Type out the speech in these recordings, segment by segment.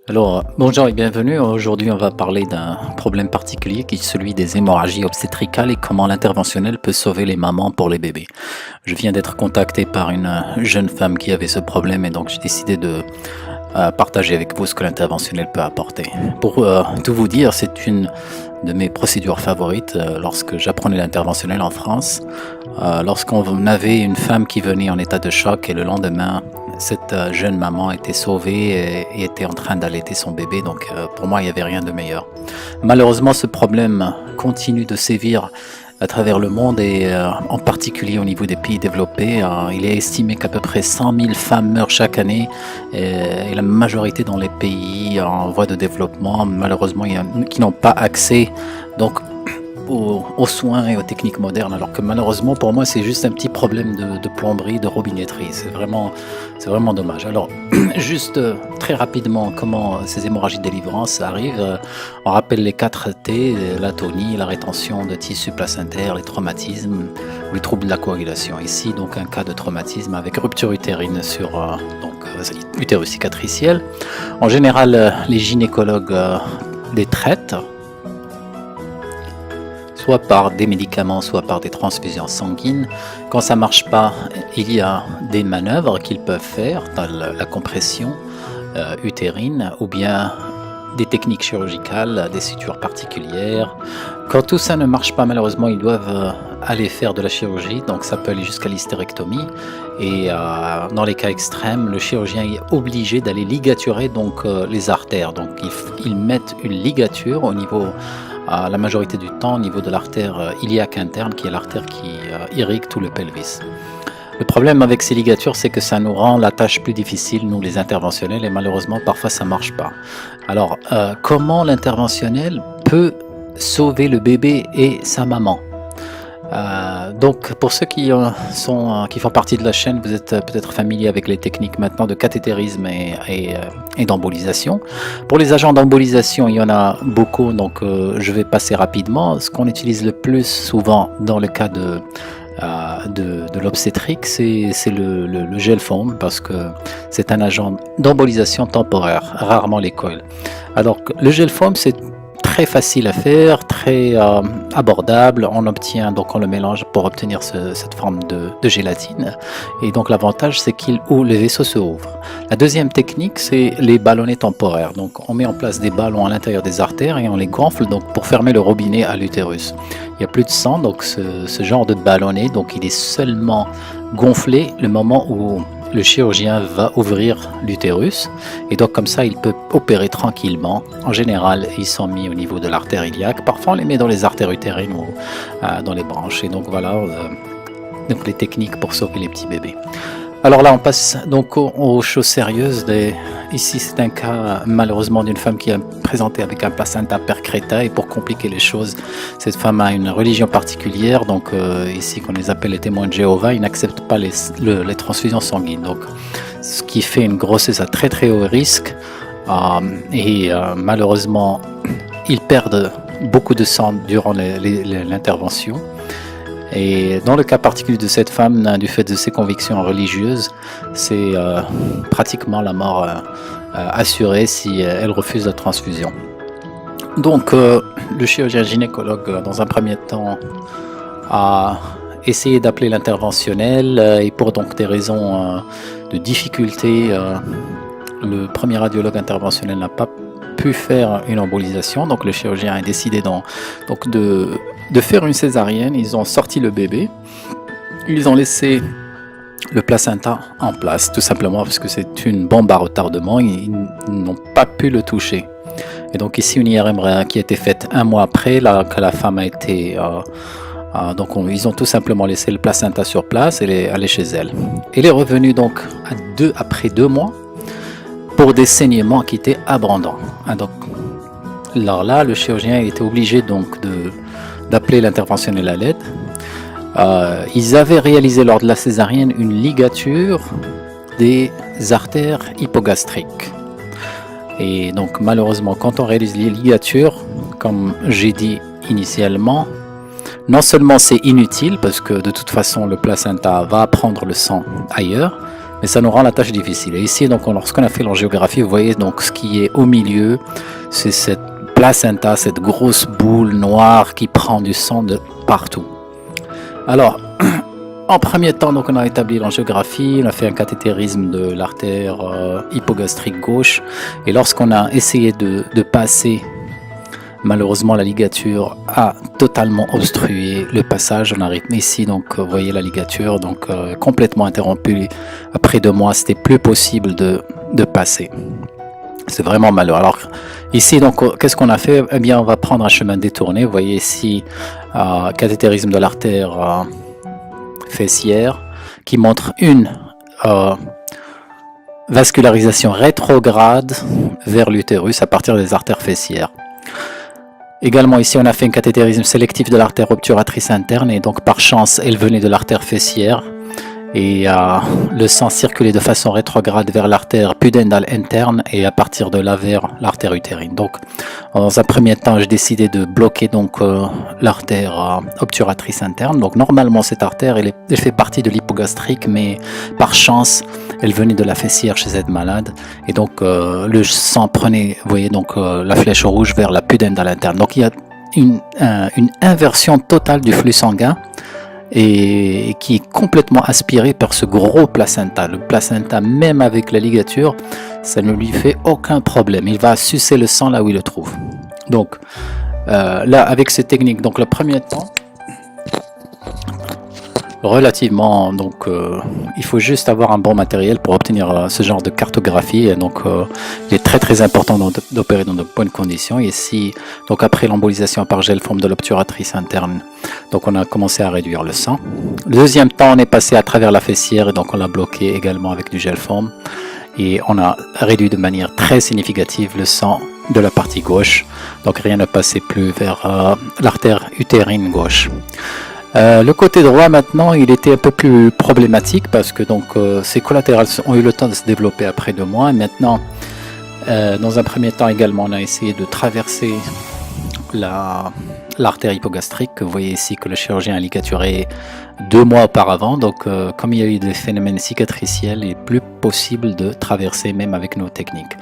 Bonjour et bienvenue. Aujourd'hui, on va parler d'un problème particulier qui est celui des hémorragies obstétricales et comment l'interventionnel peut sauver les mamans pour les bébés. Je viens d'être contacté par une jeune femme qui avait ce problème et donc j'ai décidé de partager avec vous ce que l'interventionnel peut apporter. Pour tout vous dire, c'est une de mes procédures favorites lorsque j'apprenais l'interventionnel en France. Lorsqu'on avait une femme qui venait en état de choc et le lendemain, cette jeune maman était sauvée et était en train d'allaiter son bébé, donc pour moi il n'y avait rien de meilleur. Malheureusement, ce problème continue de sévir à travers le monde et en particulier au niveau des pays développés. Il est estimé qu'à peu près 100 000 femmes meurent chaque année et la majorité dans les pays en voie de développement, malheureusement, qui n'ont pas accès donc aux soins et aux techniques modernes, alors que malheureusement pour moi c'est juste un petit problème de plomberie, de robinetterie. C'est vraiment dommage. Alors juste très rapidement comment ces hémorragies de délivrance arrivent. On rappelle les 4 T, l'atonie, la rétention de tissu placentaire, les traumatismes ou les troubles de la coagulation. Ici donc un cas de traumatisme avec rupture utérine sur utérus cicatriciel. En général les gynécologues les traitent soit par des médicaments, soit par des transfusions sanguines. Quand ça ne marche pas, il y a des manœuvres qu'ils peuvent faire, dans la compression utérine, ou bien des techniques chirurgicales, des sutures particulières. Quand tout ça ne marche pas, malheureusement, ils doivent aller faire de la chirurgie, donc ça peut aller jusqu'à l'hystérectomie. Et dans les cas extrêmes, le chirurgien est obligé d'aller ligaturer donc, les artères. Donc ils mettent une ligature au niveau la majorité du temps au niveau de l'artère iliaque interne, qui est l'artère qui irrigue tout le pelvis. Le problème avec ces ligatures, c'est que ça nous rend la tâche plus difficile, nous les interventionnels, et malheureusement parfois ça ne marche pas. Alors comment l'interventionnel peut sauver le bébé et sa maman? Donc pour ceux qui font partie de la chaîne, vous êtes peut-être familier avec les techniques maintenant de cathétérisme et d'embolisation. Pour les agents d'embolisation, il y en a beaucoup, donc je vais passer rapidement. Ce qu'on utilise le plus souvent dans le cas de l'obstétrique, c'est le gel foam, parce que c'est un agent d'embolisation temporaire, rarement les coils. Alors le gel foam, c'est très facile à faire, très abordable. On le mélange pour obtenir cette forme de gélatine. Et donc l'avantage, c'est où le vaisseau se ouvre. La deuxième technique, c'est les ballonnets temporaires. Donc on met en place des ballons à l'intérieur des artères et on les gonfle donc pour fermer le robinet à l'utérus. Il n'y a plus de sang, donc ce genre de ballonnet, donc il est seulement gonflé le moment où le chirurgien va ouvrir l'utérus, et donc comme ça il peut opérer tranquillement. En général ils sont mis au niveau de l'artère iliaque, parfois on les met dans les artères utérines ou dans les branches, et donc voilà donc les techniques pour sauver les petits bébés. Alors là on passe donc aux choses sérieuses. Ici c'est un cas malheureusement d'une femme qui a présenté avec un placenta percreta, et pour compliquer les choses, cette femme a une religion particulière, donc ici qu'on les appelle les témoins de Jéhovah. Ils n'acceptent pas les transfusions sanguines, donc ce qui fait une grossesse à très très haut risque, et malheureusement ils perdent beaucoup de sang durant l'intervention. Et dans le cas particulier de cette femme, du fait de ses convictions religieuses, c'est pratiquement la mort assurée si elle refuse la transfusion. Donc le chirurgien gynécologue, dans un premier temps, a essayé d'appeler l'interventionnel, et pour donc des raisons de difficulté, le premier radiologue interventionnel n'a pas pu faire une embolisation. Donc le chirurgien a décidé de faire une césarienne. Ils ont sorti le bébé, ils ont laissé le placenta en place, tout simplement parce que c'est une bombe à retardement, ils n'ont pas pu le toucher. Et donc ici une IRM qui a été faite un mois après que la femme a été ils ont tout simplement laissé le placenta sur place et elle est allée chez elle. Elle est revenue donc après 2 mois pour des saignements qui étaient abondants. Donc alors là le chirurgien était obligé donc d'appeler l'interventionnel à l'aide. Ils avaient réalisé lors de la césarienne une ligature des artères hypogastriques. Et donc malheureusement, quand on réalise les ligatures, comme j'ai dit initialement, non seulement c'est inutile parce que de toute façon le placenta va prendre le sang ailleurs, mais ça nous rend la tâche difficile. Et ici, donc, lorsqu'on a fait l'angiographie, vous voyez donc ce qui est au milieu, c'est cette placenta, cette grosse boule noire qui prend du sang de partout. Alors, en premier temps, donc, on a établi l'angiographie, on a fait un cathétérisme de l'artère hypogastrique gauche, et lorsqu'on a essayé de passer, malheureusement la ligature a totalement obstrué le passage. On arrive ici, donc vous voyez la ligature donc complètement interrompue. Après 2 mois, c'était plus possible de passer. C'est vraiment malheureux. Alors ici, donc, qu'est-ce qu'on a fait? Eh bien, on va prendre un chemin détourné. Vous voyez ici, cathétérisme de l'artère fessière qui montre une vascularisation rétrograde vers l'utérus à partir des artères fessières. Également ici, on a fait un cathétérisme sélectif de l'artère obturatrice interne et donc par chance, elle venait de l'artère fessière. Et le sang circulait de façon rétrograde vers l'artère pudendale interne et à partir de là vers l'artère utérine. Donc, dans un premier temps, j'ai décidé de bloquer donc l'artère obturatrice interne. Donc, normalement, cette artère, elle fait partie de l'hypogastrique, mais par chance, elle venait de la fessière chez cette malade. Et donc, le sang prenait, vous voyez, donc la flèche rouge vers la pudendale interne. Donc, il y a une inversion totale du flux sanguin et qui est complètement aspiré par ce gros placenta. Le placenta, même avec la ligature, ça ne lui fait aucun problème. Il va sucer le sang là où il le trouve. Donc, là, avec ces techniques, donc le premier temps, relativement, donc il faut juste avoir un bon matériel pour obtenir ce genre de cartographie. Et donc, il est très très important d'opérer dans de bonnes conditions. Et ici, donc après l'embolisation par gel forme de l'obturatrice interne, donc on a commencé à réduire le sang. Le deuxième temps, on est passé à travers la fessière et donc on l'a bloqué également avec du gel forme. Et on a réduit de manière très significative le sang de la partie gauche. Donc rien ne passait plus vers l'artère utérine gauche. Le côté droit maintenant, il était un peu plus problématique parce que donc ces collatérales ont eu le temps de se développer après 2 mois. Et maintenant, dans un premier temps également, on a essayé de traverser l'artère hypogastrique. Vous voyez ici que le chirurgien a ligaturé 2 mois auparavant. Donc, comme il y a eu des phénomènes cicatriciels, il est plus possible de traverser même avec nos techniques.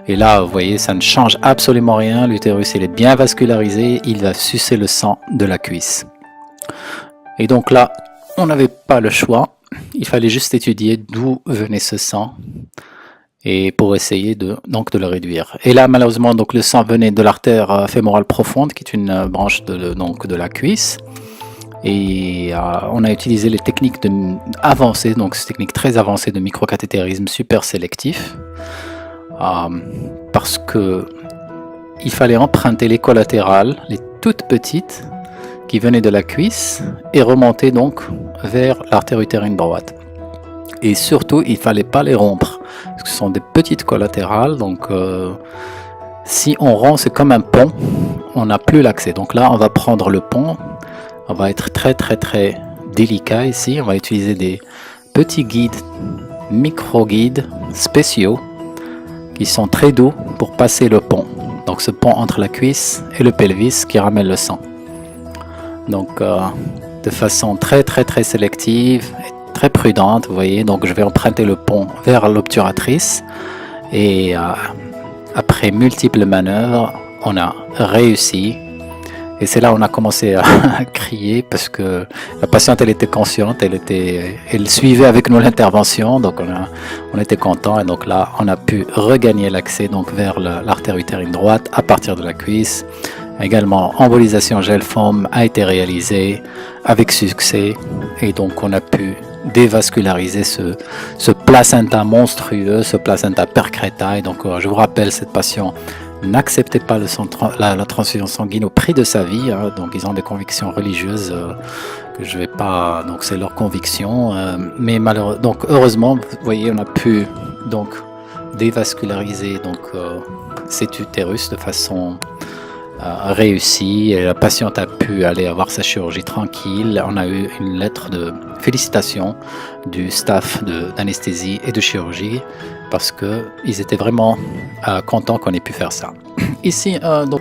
Et là, vous voyez, ça ne change absolument rien. L'utérus, il est bien vascularisé. Il va sucer le sang de la cuisse. Et donc là, on n'avait pas le choix. Il fallait juste étudier d'où venait ce sang et pour essayer de le réduire. Et là, malheureusement, donc le sang venait de l'artère fémorale profonde, qui est une branche de la cuisse. Et on a utilisé les techniques avancées, donc ces techniques très avancées de microcathétérisme super sélectif, parce que il fallait emprunter les collatérales, les toutes petites, qui venaient de la cuisse et remonter donc vers l'artère utérine droite. Et surtout, il ne fallait pas les rompre, parce que ce sont des petites collatérales, donc si on rompt, c'est comme un pont, on n'a plus l'accès. Donc là, on va prendre le pont, on va être très très très délicat ici, on va utiliser des petits guides, micro-guides spéciaux, qui sont très doux pour passer le pont. Donc ce pont entre la cuisse et le pelvis qui ramène le sang. Donc de façon très très très sélective et très prudente, vous voyez, donc je vais emprunter le pont vers l'obturatrice et après multiples manœuvres, on a réussi. Et c'est là où on a commencé à crier parce que la patiente, elle était consciente, elle suivait avec nous l'intervention, donc on était content et donc là, on a pu regagner l'accès donc vers l'artère utérine droite à partir de la cuisse. Également, embolisation gel forme a été réalisée avec succès et donc on a pu dévasculariser ce placenta monstrueux, ce placenta percreta. Et donc je vous rappelle, cette patiente n'acceptait pas la transfusion sanguine au prix de sa vie, hein, donc ils ont des convictions religieuses que je vais pas, donc c'est leur conviction, mais malheureusement, donc heureusement, vous voyez, on a pu donc dévasculariser donc cet utérus de façon réussi et la patiente a pu aller avoir sa chirurgie tranquille. On a eu une lettre de félicitations du staff d'anesthésie et de chirurgie parce qu'ils étaient vraiment contents qu'on ait pu faire ça. Ici, donc